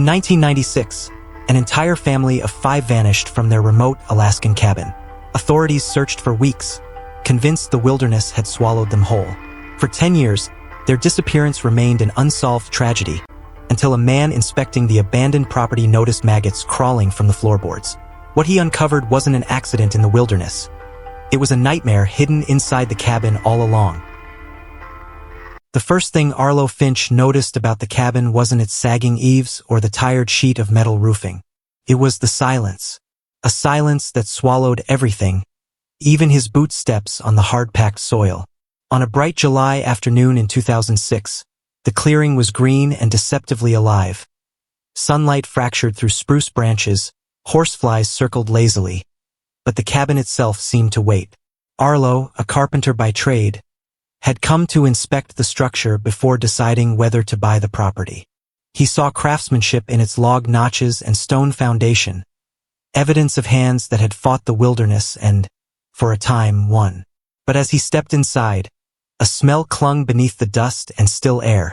1996, an entire family of 5 vanished from their remote Alaskan cabin. Authorities searched for weeks, convinced the wilderness had swallowed them whole. For 10 years, their disappearance remained an unsolved tragedy, until a man inspecting the abandoned property noticed maggots crawling from the floorboards. What he uncovered wasn't an accident in the wilderness. It was a nightmare hidden inside the cabin all along. The first thing Arlo Finch noticed about the cabin wasn't its sagging eaves or the tired sheet of metal roofing. It was the silence. A silence that swallowed everything, even his boot steps on the hard-packed soil. On a bright July afternoon in 2006, the clearing was green and deceptively alive. Sunlight fractured through spruce branches, horseflies circled lazily, but the cabin itself seemed to wait. Arlo, a carpenter by trade, had come to inspect the structure before deciding whether to buy the property. He saw craftsmanship in its log notches and stone foundation, evidence of hands that had fought the wilderness and, for a time, won. But as he stepped inside, a smell clung beneath the dust and still air.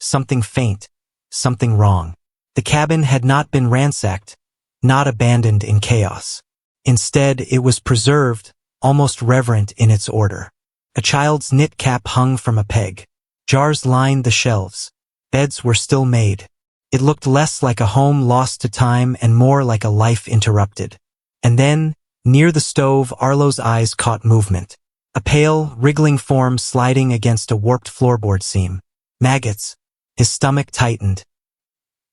Something faint, something wrong. The cabin had not been ransacked, not abandoned in chaos. Instead, it was preserved, almost reverent in its order. A child's knit cap hung from a peg. Jars lined the shelves. Beds were still made. It looked less like a home lost to time and more like a life interrupted. And then, near the stove, Arlo's eyes caught movement. A pale, wriggling form sliding against a warped floorboard seam. Maggots. His stomach tightened.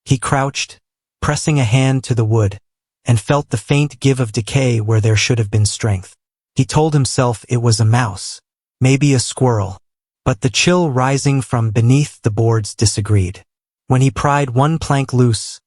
He crouched, pressing a hand to the wood, and felt the faint give of decay where there should have been strength. He told himself it was a mouse, maybe a squirrel, but the chill rising from beneath the boards disagreed. When he pried one plank loose,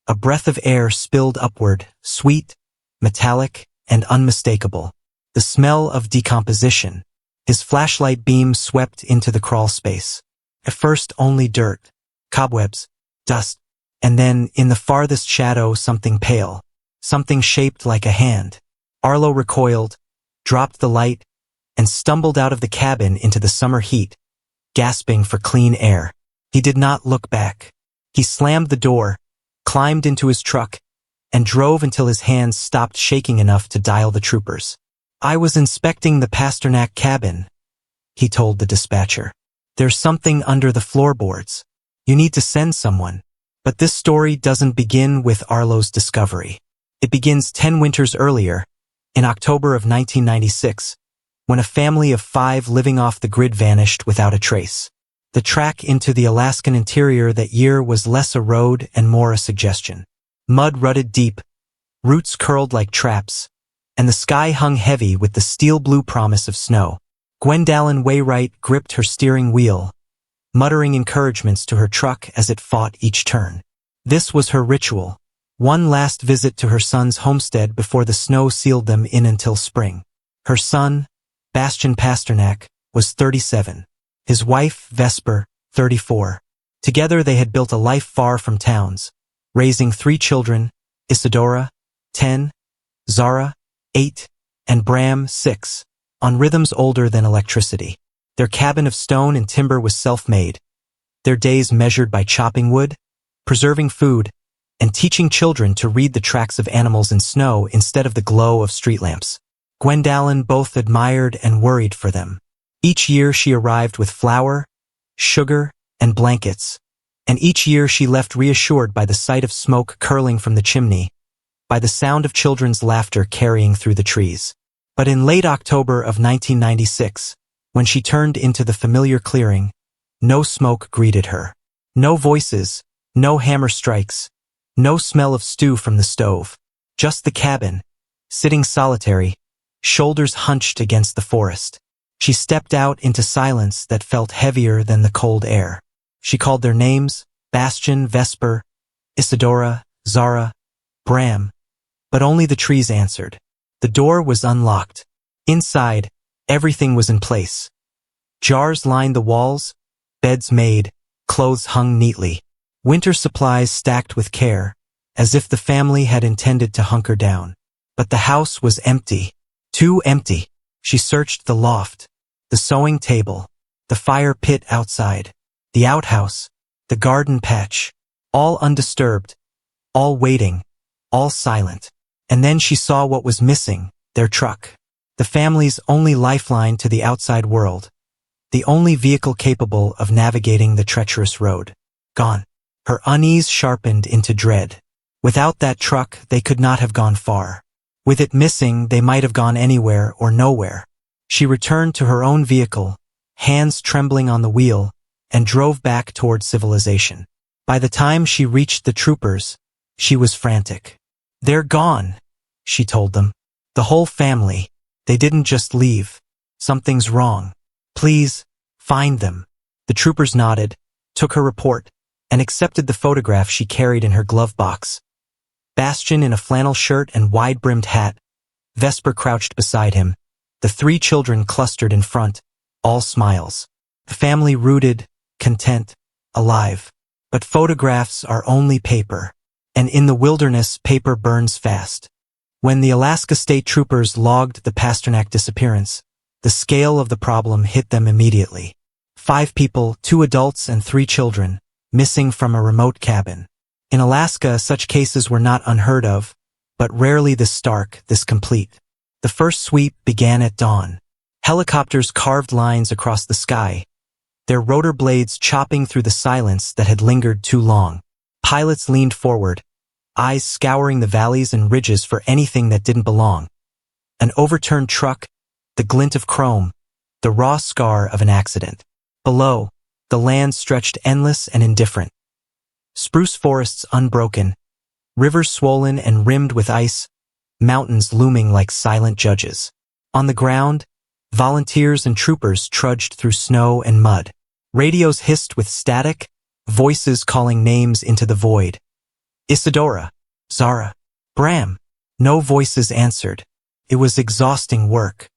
a breath of air spilled upward, sweet, metallic, and unmistakable. The smell of decomposition. His flashlight beam swept into the crawl space. At first only dirt, cobwebs, dust, and then, in the farthest shadow, something pale, something shaped like a hand. Arlo recoiled, dropped the light, and stumbled out of the cabin into the summer heat, gasping for clean air. He did not look back. He slammed the door, climbed into his truck, and drove until his hands stopped shaking enough to dial the troopers. "I was inspecting the Pasternak cabin," he told the dispatcher. "There's something under the floorboards. You need to send someone." But this story doesn't begin with Arlo's discovery. It begins 10 winters earlier, in October of 1996, when a family of 5 living off the grid vanished without a trace. The track into the Alaskan interior that year was less a road and more a suggestion. Mud rutted deep, roots curled like traps, and the sky hung heavy with the steel-blue promise of snow. Gwendolyn Waywright gripped her steering wheel, muttering encouragements to her truck as it fought each turn. This was her ritual, one last visit to her son's homestead before the snow sealed them in until spring. Her son, Bastian Pasternak, was 37. His wife, Vesper, 34. Together they had built a life far from towns, raising 3 children, Isadora, 10, Zara, 8, and Bram, 6, on rhythms older than electricity. Their cabin of stone and timber was self-made, their days measured by chopping wood, preserving food, and teaching children to read the tracks of animals in snow instead of the glow of street lamps. Gwendolyn both admired and worried for them. Each year she arrived with flour, sugar, and blankets, and each year she left reassured by the sight of smoke curling from the chimney, by the sound of children's laughter carrying through the trees. But in late October of 1996, when she turned into the familiar clearing, no smoke greeted her. No voices, no hammer strikes, no smell of stew from the stove. Just the cabin, sitting solitary, shoulders hunched against the forest. She stepped out into silence that felt heavier than the cold air. She called their names, Bastian, Vesper, Isadora, Zara, Bram, but only the trees answered. The door was unlocked. Inside, everything was in place. Jars lined the walls, beds made, clothes hung neatly. Winter supplies stacked with care, as if the family had intended to hunker down. But the house was empty. Too empty. She searched the loft, the sewing table, the fire pit outside, the outhouse, the garden patch. all undisturbed, all waiting, all silent. And then she saw what was missing, their truck. The family's only lifeline to the outside world. The only vehicle capable of navigating the treacherous road. Gone. Her unease sharpened into dread. Without that truck, they could not have gone far. With it missing, they might have gone anywhere or nowhere. She returned to her own vehicle, hands trembling on the wheel, and drove back toward civilization. By the time she reached the troopers, she was frantic. "They're gone," she told them. "The whole family. They didn't just leave. Something's wrong. Please, find them." The troopers nodded, took her report, and accepted the photograph she carried in her glove box. Bastian in a flannel shirt and wide-brimmed hat. Vesper crouched beside him. The 3 children clustered in front, all smiles. The family rooted, content, alive. But photographs are only paper. And in the wilderness, paper burns fast. When the Alaska State Troopers logged the Pasternak disappearance, the scale of the problem hit them immediately. 5 people, 2 adults and 3 children, missing from a remote cabin. In Alaska, such cases were not unheard of, but rarely this stark, this complete. The first sweep began at dawn. Helicopters carved lines across the sky, their rotor blades chopping through the silence that had lingered too long. Pilots leaned forward, eyes scouring the valleys and ridges for anything that didn't belong. An overturned truck, the glint of chrome, the raw scar of an accident. Below, the land stretched endless and indifferent. Spruce forests unbroken, rivers swollen and rimmed with ice, mountains looming like silent judges. On the ground, volunteers and troopers trudged through snow and mud. Radios hissed with static, voices calling names into the void. Isadora, Zara, Bram. No voices answered. It was exhausting work.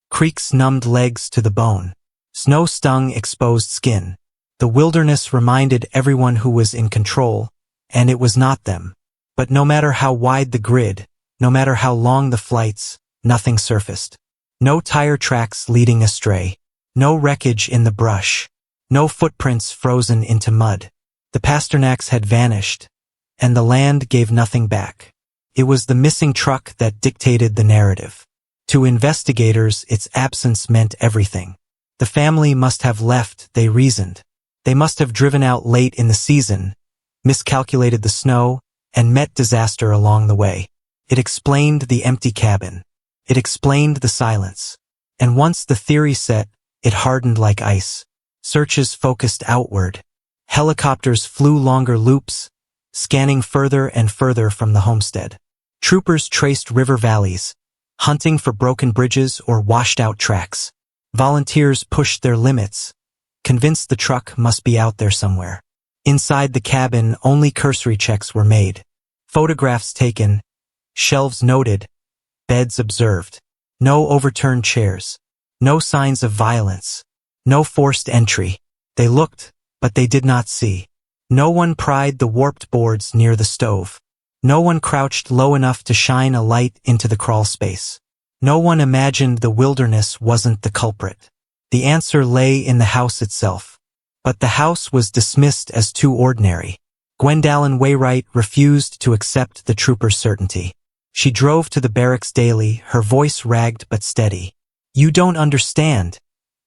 Creaks numbed legs to the bone. Snow stung exposed skin. The wilderness reminded everyone who was in control, and it was not them. But no matter how wide the grid, no matter how long the flights, nothing surfaced. No tire tracks leading astray. No wreckage in the brush. No footprints frozen into mud. The Pasternaks had vanished, and the land gave nothing back. It was the missing truck that dictated the narrative. To investigators, its absence meant everything. The family must have left, they reasoned. They must have driven out late in the season, miscalculated the snow, and met disaster along the way. It explained the empty cabin. It explained the silence. And once the theory set, it hardened like ice. Searches focused outward. Helicopters flew longer loops, scanning further and further from the homestead. Troopers traced river valleys, hunting for broken bridges or washed-out tracks. Volunteers pushed their limits, convinced the truck must be out there somewhere. Inside the cabin, only cursory checks were made. Photographs taken, shelves noted, beds observed. No overturned chairs. No signs of violence. No forced entry. They looked, but they did not see. No one pried the warped boards near the stove. No one crouched low enough to shine a light into the crawl space. No one imagined the wilderness wasn't the culprit. The answer lay in the house itself. But the house was dismissed as too ordinary. Gwendolyn Waywright refused to accept the trooper's certainty. She drove to the barracks daily, her voice ragged but steady. "You don't understand,"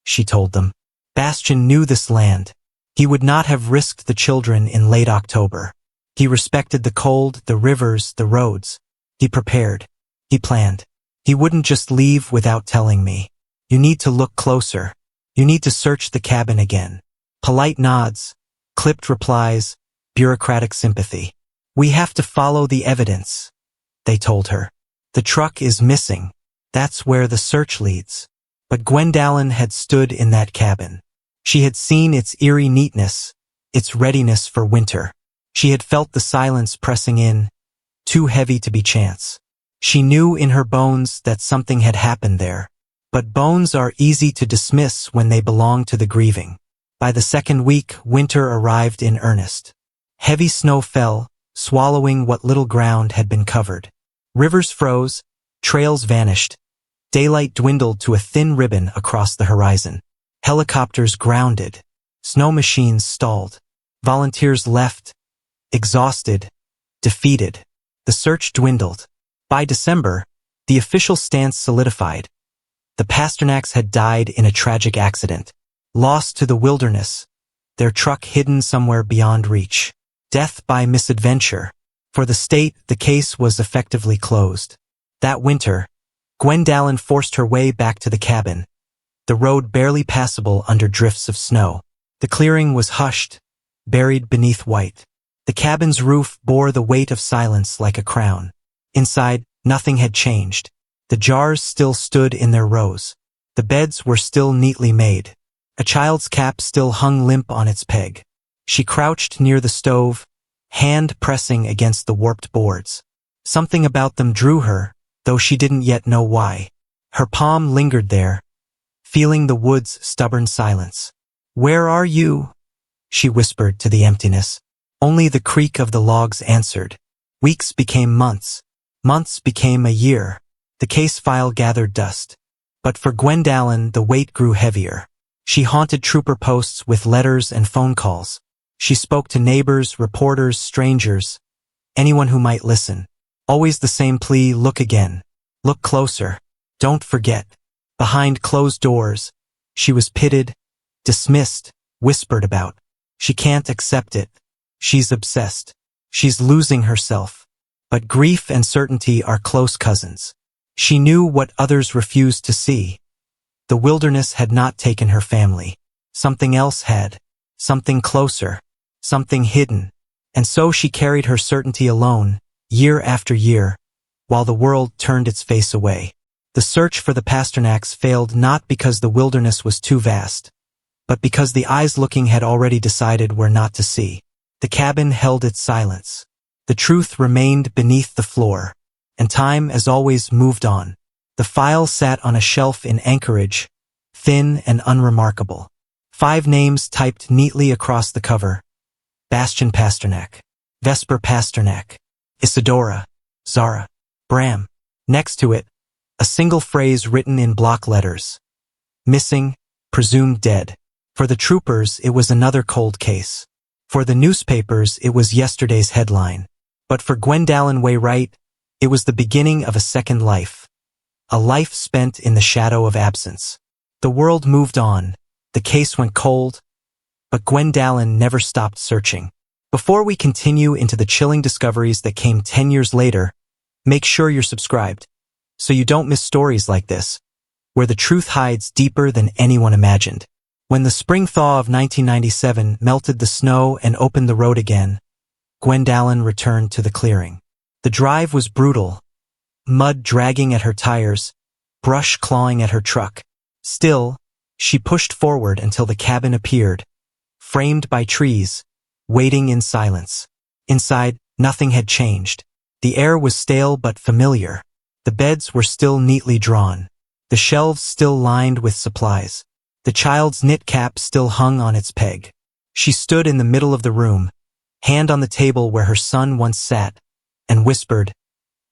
she told them. Bastian knew this land. He would not have risked the children in late October. He respected the cold, the rivers, the roads. He prepared. He planned. He wouldn't just leave without telling me. "You need to look closer. You need to search the cabin again." Polite nods, clipped replies, bureaucratic sympathy. "We have to follow the evidence," they told her. "The truck is missing. That's where the search leads." But Gwendolyn had stood in that cabin. She had seen its eerie neatness, its readiness for winter. She had felt the silence pressing in, too heavy to be chance. She knew in her bones that something had happened there. But bones are easy to dismiss when they belong to the grieving. By the second week, winter arrived in earnest. Heavy snow fell, swallowing what little ground had been covered. Rivers froze, trails vanished. Daylight dwindled to a thin ribbon across the horizon. Helicopters grounded. Snow machines stalled. Volunteers left, exhausted, defeated. The search dwindled. By December, the official stance solidified. The Pasternaks had died in a tragic accident, lost to the wilderness, their truck hidden somewhere beyond reach. Death by misadventure. For the state, the case was effectively closed. That winter, Gwendolyn forced her way back to the cabin, the road barely passable under drifts of snow. The clearing was hushed, buried beneath white. The cabin's roof bore the weight of silence like a crown. Inside, nothing had changed. The jars still stood in their rows. The beds were still neatly made. A child's cap still hung limp on its peg. She crouched near the stove, hand pressing against the warped boards. Something about them drew her, though she didn't yet know why. Her palm lingered there, feeling the wood's stubborn silence. "Where are you?" she whispered to the emptiness. Only the creak of the logs answered. Weeks became months. Months became a year. The case file gathered dust. But for Gwendolyn, the weight grew heavier. She haunted trooper posts with letters and phone calls. She spoke to neighbors, reporters, strangers, anyone who might listen. Always the same plea: look again. Look closer. Don't forget. Behind closed doors, she was pitted, dismissed, whispered about. She can't accept it. She's obsessed. She's losing herself. But grief and certainty are close cousins. She knew what others refused to see. The wilderness had not taken her family. Something else had. Something closer. Something hidden. And so she carried her certainty alone, year after year, while the world turned its face away. The search for the Pasternaks failed not because the wilderness was too vast, but because the eyes looking had already decided where not to see. The cabin held its silence. The truth remained beneath the floor, and time, as always, moved on. The file sat on a shelf in Anchorage, thin and unremarkable. 5 names typed neatly across the cover: Bastian Pasternak, Vesper Pasternak, Isadora, Zara, Bram. Next to it, a single phrase written in block letters: missing, presumed dead. For the troopers, it was another cold case. For the newspapers, it was yesterday's headline. But for Gwendolyn Waywright, it was the beginning of a second life. A life spent in the shadow of absence. The world moved on. The case went cold. But Gwendolyn never stopped searching. Before we continue into the chilling discoveries that came 10 years later, make sure you're subscribed, so you don't miss stories like this, where the truth hides deeper than anyone imagined. When the spring thaw of 1997 melted the snow and opened the road again, Gwendolyn returned to the clearing. The drive was brutal, mud dragging at her tires, brush clawing at her truck. Still, she pushed forward until the cabin appeared, framed by trees, waiting in silence. Inside, nothing had changed. The air was stale but familiar. The beds were still neatly drawn, the shelves still lined with supplies. The child's knit cap still hung on its peg. She stood in the middle of the room, hand on the table where her son once sat, and whispered,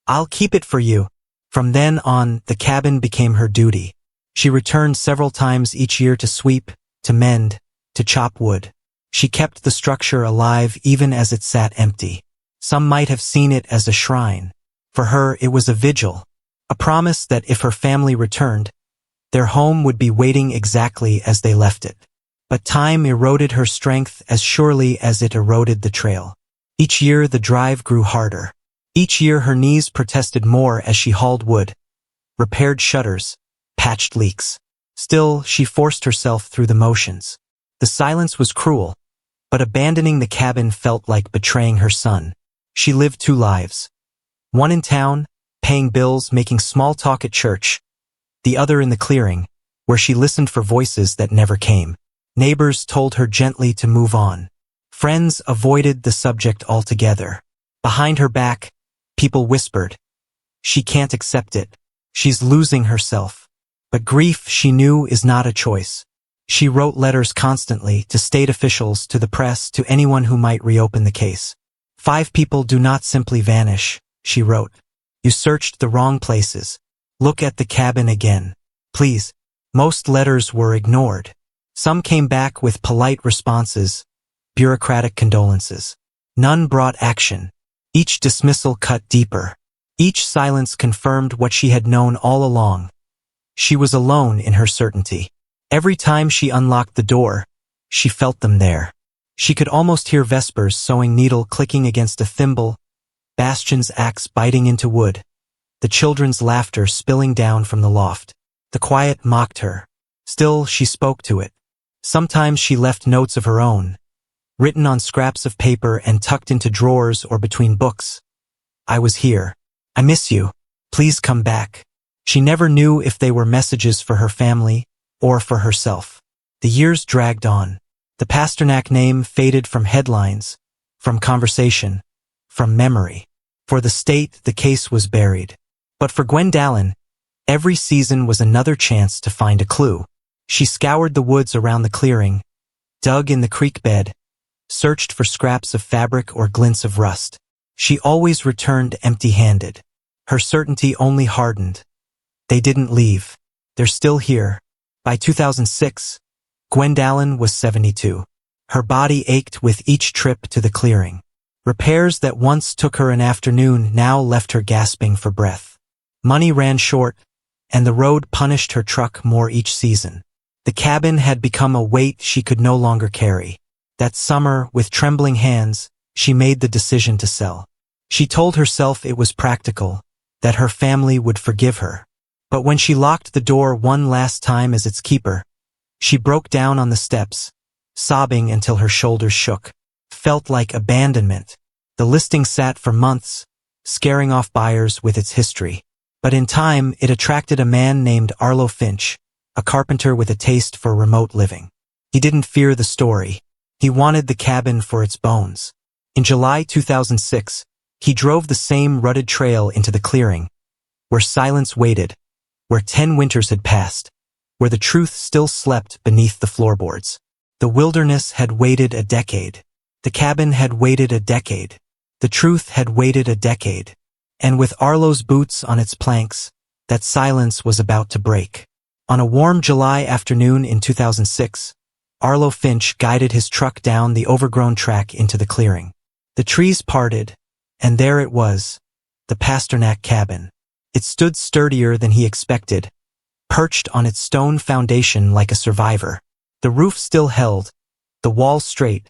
"I'll keep it for you." From then on, the cabin became her duty. She returned several times each year to sweep, to mend, to chop wood. She kept the structure alive even as it sat empty. Some might have seen it as a shrine. For her, it was a vigil, a promise that if her family returned, their home would be waiting exactly as they left it. But time eroded her strength as surely as it eroded the trail. Each year the drive grew harder. Each year her knees protested more as she hauled wood, repaired shutters, patched leaks. Still, she forced herself through the motions. The silence was cruel, but abandoning the cabin felt like betraying her son. She lived 2 lives. One in town, paying bills, making small talk at church. The other in the clearing, where she listened for voices that never came. Neighbors told her gently to move on. Friends avoided the subject altogether. Behind her back, people whispered, "She can't accept it. She's losing herself." But grief, she knew, is not a choice. She wrote letters constantly to state officials, to the press, to anyone who might reopen the case. 5 people do not simply vanish, she wrote. You searched the wrong places. Look at the cabin again, please. Most letters were ignored. Some came back with polite responses, bureaucratic condolences. None brought action. Each dismissal cut deeper. Each silence confirmed what she had known all along. She was alone in her certainty. Every time she unlocked the door, she felt them there. She could almost hear Vesper's sewing needle clicking against a thimble, Bastion's axe biting into wood, the children's laughter spilling down from the loft. The quiet mocked her. Still, she spoke to it. Sometimes she left notes of her own, written on scraps of paper and tucked into drawers or between books. I was here. I miss you. Please come back. She never knew if they were messages for her family or for herself. The years dragged on. The Pasternak name faded from headlines, from conversation, from memory. For the state, the case was buried. But for Gwendolyn, every season was another chance to find a clue. She scoured the woods around the clearing, dug in the creek bed, searched for scraps of fabric or glints of rust. She always returned empty-handed. Her certainty only hardened. They didn't leave. They're still here. By 2006, Gwendolyn was 72. Her body ached with each trip to the clearing. Repairs that once took her an afternoon now left her gasping for breath. Money ran short, and the road punished her truck more each season. The cabin had become a weight she could no longer carry. That summer, with trembling hands, she made the decision to sell. She told herself it was practical, that her family would forgive her. But when she locked the door one last time as its keeper, she broke down on the steps, sobbing until her shoulders shook. Felt like abandonment. The listing sat for months, scaring off buyers with its history. But in time, it attracted a man named Arlo Finch, a carpenter with a taste for remote living. He didn't fear the story. He wanted the cabin for its bones. In July 2006, he drove the same rutted trail into the clearing, where silence waited, where 10 winters had passed, where the truth still slept beneath the floorboards. The wilderness had waited a decade. The cabin had waited a decade. The truth had waited a decade. And with Arlo's boots on its planks, that silence was about to break. On a warm July afternoon in 2006, Arlo Finch guided his truck down the overgrown track into the clearing. The trees parted, and there it was, the Pasternak cabin. It stood sturdier than he expected, perched on its stone foundation like a survivor. The roof still held, the walls straight,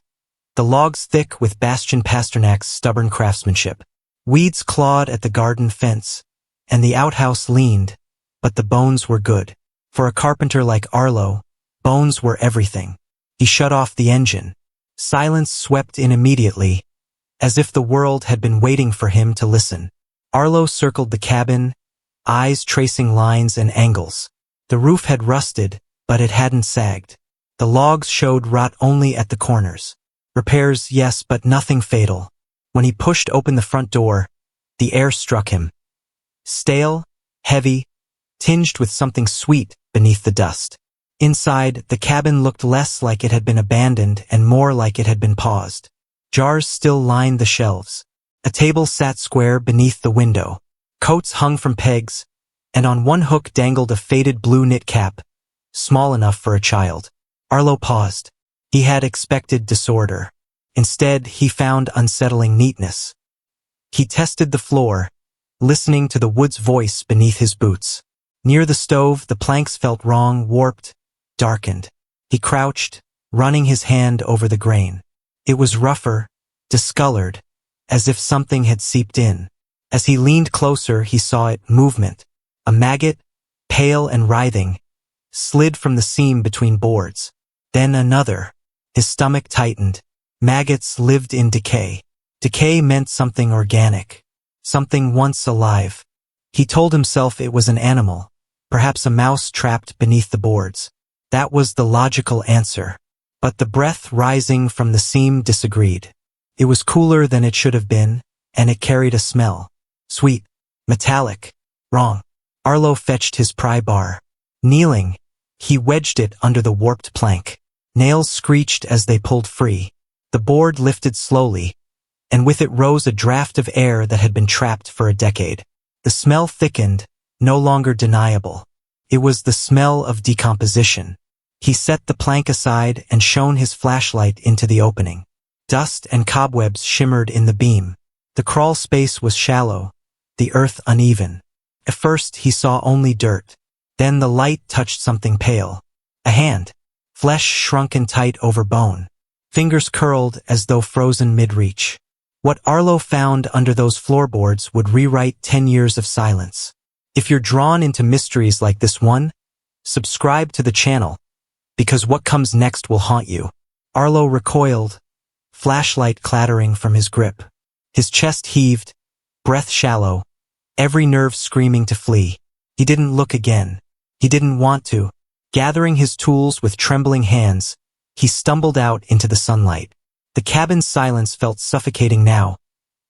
the logs thick with Bastion Pasternak's stubborn craftsmanship. Weeds clawed at the garden fence, and the outhouse leaned, but the bones were good. For a carpenter like Arlo, bones were everything. He shut off the engine. Silence swept in immediately, as if the world had been waiting for him to listen. Arlo circled the cabin, eyes tracing lines and angles. The roof had rusted, but it hadn't sagged. The logs showed rot only at the corners. Repairs, yes, but nothing fatal. When he pushed open the front door, the air struck him. Stale, heavy, tinged with something sweet beneath the dust. Inside, the cabin looked less like it had been abandoned and more like it had been paused. Jars still lined the shelves. A table sat square beneath the window. Coats hung from pegs, and on one hook dangled a faded blue knit cap, small enough for a child. Arlo paused. He had expected disorder. Instead, he found unsettling neatness. He tested the floor, listening to the wood's voice beneath his boots. Near the stove, the planks felt wrong, warped, darkened. He crouched, running his hand over the grain. It was rougher, discolored, as if something had seeped in. As he leaned closer, he saw it, movement. A maggot, pale and writhing, slid from the seam between boards. Then another. His stomach tightened. Maggots lived in decay. Decay meant something organic, something once alive. He told himself it was an animal, perhaps a mouse trapped beneath the boards. That was the logical answer. But the breath rising from the seam disagreed. It was cooler than it should have been, and it carried a smell. Sweet, metallic, wrong. Arlo fetched his pry bar. Kneeling, he wedged it under the warped plank. Nails screeched as they pulled free. The board lifted slowly, and with it rose a draft of air that had been trapped for a decade. The smell thickened, no longer deniable. It was the smell of decomposition. He set the plank aside and shone his flashlight into the opening. Dust and cobwebs shimmered in the beam. The crawl space was shallow, the earth uneven. At first he saw only dirt. Then the light touched something pale. A hand. Flesh shrunken tight over bone. Fingers curled as though frozen mid-reach. What Arlo found under those floorboards would rewrite 10 years of silence. If you're drawn into mysteries like this one, subscribe to the channel, because what comes next will haunt you. Arlo recoiled, flashlight clattering from his grip. His chest heaved, breath shallow, every nerve screaming to flee. He didn't look again. He didn't want to. Gathering his tools with trembling hands, he stumbled out into the sunlight. The cabin's silence felt suffocating now,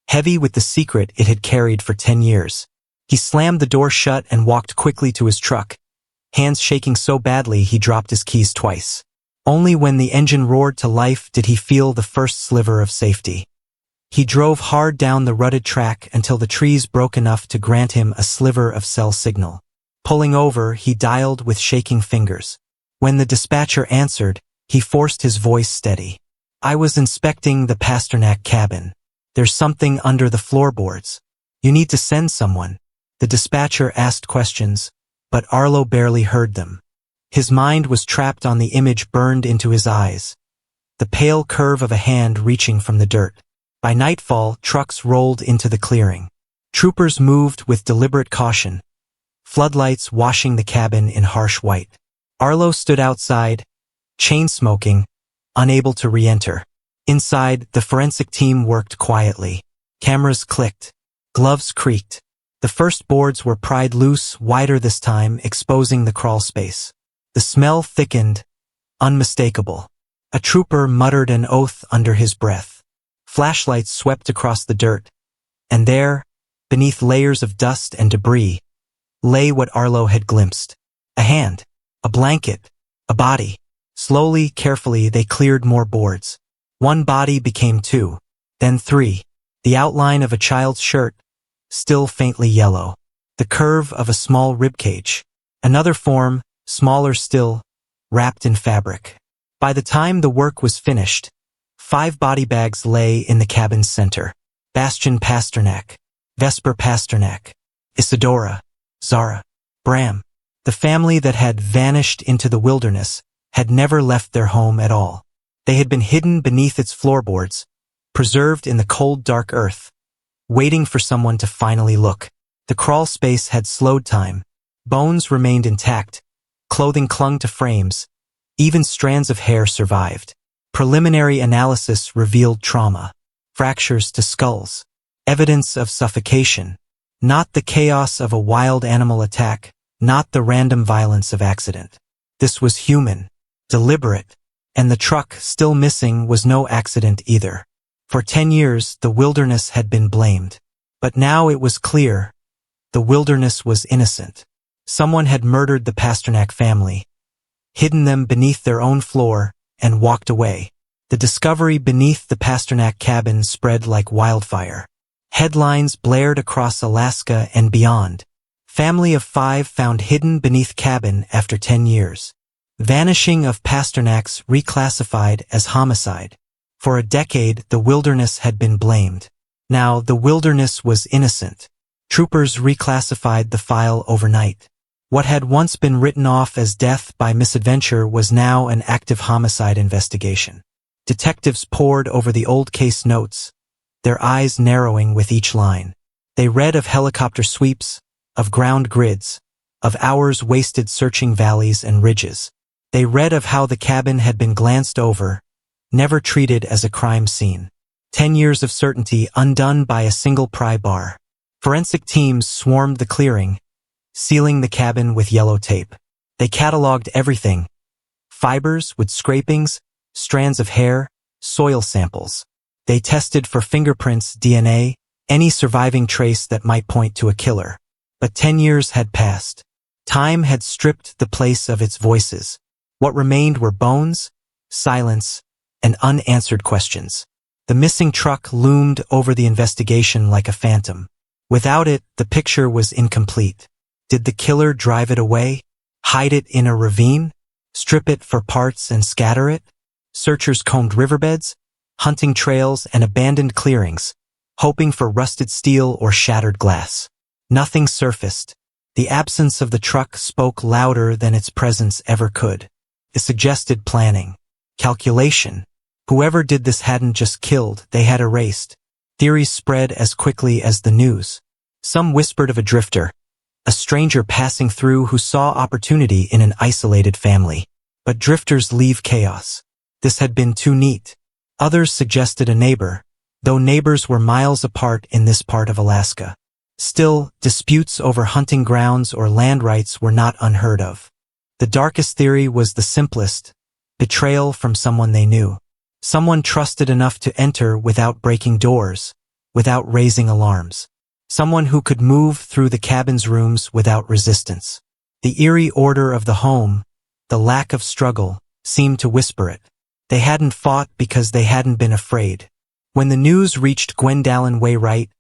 heavy with the secret it had carried for 10 years. He slammed the door shut and walked quickly to his truck, hands shaking so badly he dropped his keys twice. Only when the engine roared to life did he feel the first sliver of safety. He drove hard down the rutted track until the trees broke enough to grant him a sliver of cell signal. Pulling over, he dialed with shaking fingers. When the dispatcher answered, he forced his voice steady. "I was inspecting the Pasternak cabin. There's something under the floorboards. You need to send someone." The dispatcher asked questions, but Arlo barely heard them. His mind was trapped on the image burned into his eyes, the pale curve of a hand reaching from the dirt. By nightfall, trucks rolled into the clearing. Troopers moved with deliberate caution, floodlights washing the cabin in harsh white. Arlo stood outside, chain-smoking, unable to re-enter. Inside, the forensic team worked quietly. Cameras clicked. Gloves creaked. The first boards were pried loose, wider this time, exposing the crawl space. The smell thickened, unmistakable. A trooper muttered an oath under his breath. Flashlights swept across the dirt. And there, beneath layers of dust and debris, lay what Arlo had glimpsed. A hand. A blanket. A body. Slowly, carefully, they cleared more boards. One body became two, then three. The outline of a child's shirt, still faintly yellow. The curve of a small ribcage. Another form, smaller still, wrapped in fabric. By the time the work was finished, 5 body bags lay in the cabin's center. Bastian Pasternak, Vesper Pasternak, Isadora, Zara, Bram. The family that had vanished into the wilderness had never left their home at all. They had been hidden beneath its floorboards, preserved in the cold, dark earth, waiting for someone to finally look. The crawl space had slowed time. Bones remained intact, clothing clung to frames, even strands of hair survived. Preliminary analysis revealed trauma, fractures to skulls, evidence of suffocation, not the chaos of a wild animal attack, not the random violence of accident. This was human, deliberate, and the truck still missing was no accident either. For 10 years, the wilderness had been blamed. But now it was clear, the wilderness was innocent. Someone had murdered the Pasternak family, hidden them beneath their own floor, and walked away. The discovery beneath the Pasternak cabin spread like wildfire. Headlines blared across Alaska and beyond. Family of 5 found hidden beneath cabin after 10 years. Vanishing of Pasternaks reclassified as homicide. For a decade, the wilderness had been blamed. Now, the wilderness was innocent. Troopers reclassified the file overnight. What had once been written off as death by misadventure was now an active homicide investigation. Detectives pored over the old case notes, their eyes narrowing with each line. They read of helicopter sweeps, of ground grids, of hours wasted searching valleys and ridges. They read of how the cabin had been glanced over, never treated as a crime scene. 10 years of certainty undone by a single pry bar. Forensic teams swarmed the clearing, sealing the cabin with yellow tape. They cataloged everything. Fibers with scrapings, strands of hair, soil samples. They tested for fingerprints, DNA, any surviving trace that might point to a killer. But 10 years had passed. Time had stripped the place of its voices. What remained were bones, silence, and unanswered questions. The missing truck loomed over the investigation like a phantom. Without it, the picture was incomplete. Did the killer drive it away? Hide it in a ravine? Strip it for parts and scatter it? Searchers combed riverbeds, hunting trails and abandoned clearings, hoping for rusted steel or shattered glass. Nothing surfaced. The absence of the truck spoke louder than its presence ever could. It suggested planning, calculation. Whoever did this hadn't just killed, they had erased. Theories spread as quickly as the news. Some whispered of a drifter, a stranger passing through who saw opportunity in an isolated family. But drifters leave chaos. This had been too neat. Others suggested a neighbor, though neighbors were miles apart in this part of Alaska. Still, disputes over hunting grounds or land rights were not unheard of. The darkest theory was the simplest: betrayal from someone they knew. Someone trusted enough to enter without breaking doors, without raising alarms. Someone who could move through the cabin's rooms without resistance. The eerie order of the home, the lack of struggle, seemed to whisper it. They hadn't fought because they hadn't been afraid. When the news reached Gwendolyn Wainwright,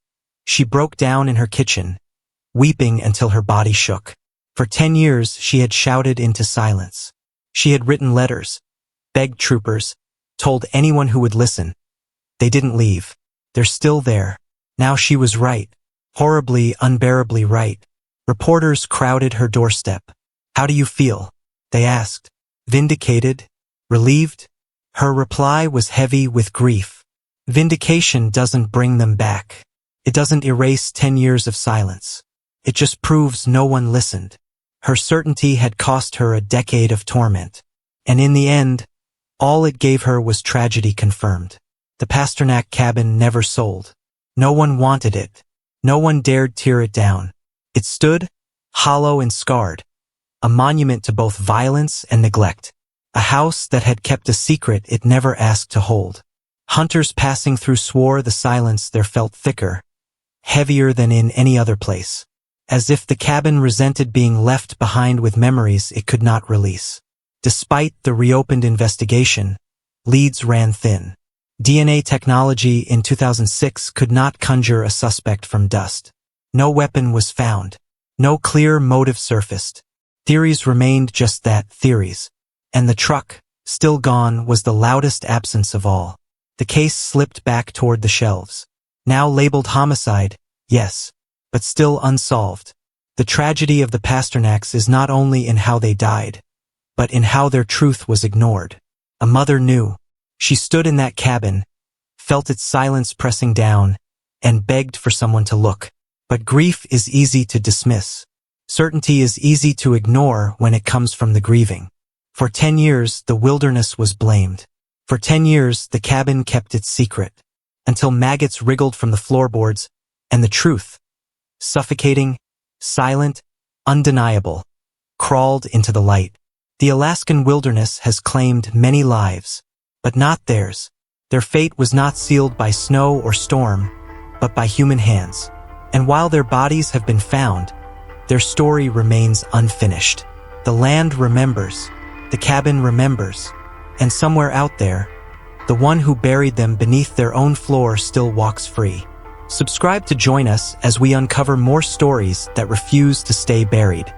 she broke down in her kitchen, weeping until her body shook. For 10 years she had shouted into silence. She had written letters, begged troopers, told anyone who would listen. They didn't leave. They're still there. Now she was right. Horribly, unbearably right. Reporters crowded her doorstep. "How do you feel?" they asked. Vindicated? Relieved? Her reply was heavy with grief. Vindication doesn't bring them back. It doesn't erase 10 years of silence. It just proves no one listened. Her certainty had cost her a decade of torment. And in the end, all it gave her was tragedy confirmed. The Pasternak cabin never sold. No one wanted it. No one dared tear it down. It stood, hollow and scarred, a monument to both violence and neglect. A house that had kept a secret it never asked to hold. Hunters passing through swore the silence there felt thicker, heavier than in any other place. As if the cabin resented being left behind with memories it could not release. Despite the reopened investigation, leads ran thin. DNA technology in 2006 could not conjure a suspect from dust. No weapon was found. No clear motive surfaced. Theories remained just that, theories. And the truck, still gone, was the loudest absence of all. The case slipped back toward the shelves. Now labeled homicide, yes, but still unsolved. The tragedy of the Pasternaks is not only in how they died, but in how their truth was ignored. A mother knew. She stood in that cabin, felt its silence pressing down, and begged for someone to look. But grief is easy to dismiss. Certainty is easy to ignore when it comes from the grieving. For 10 years, the wilderness was blamed. For 10 years, the cabin kept its secret. Until maggots wriggled from the floorboards, and the truth, suffocating, silent, undeniable, crawled into the light. The Alaskan wilderness has claimed many lives, but not theirs. Their fate was not sealed by snow or storm, but by human hands. And while their bodies have been found, their story remains unfinished. The land remembers, the cabin remembers, and somewhere out there, the one who buried them beneath their own floor still walks free. Subscribe to join us as we uncover more stories that refuse to stay buried.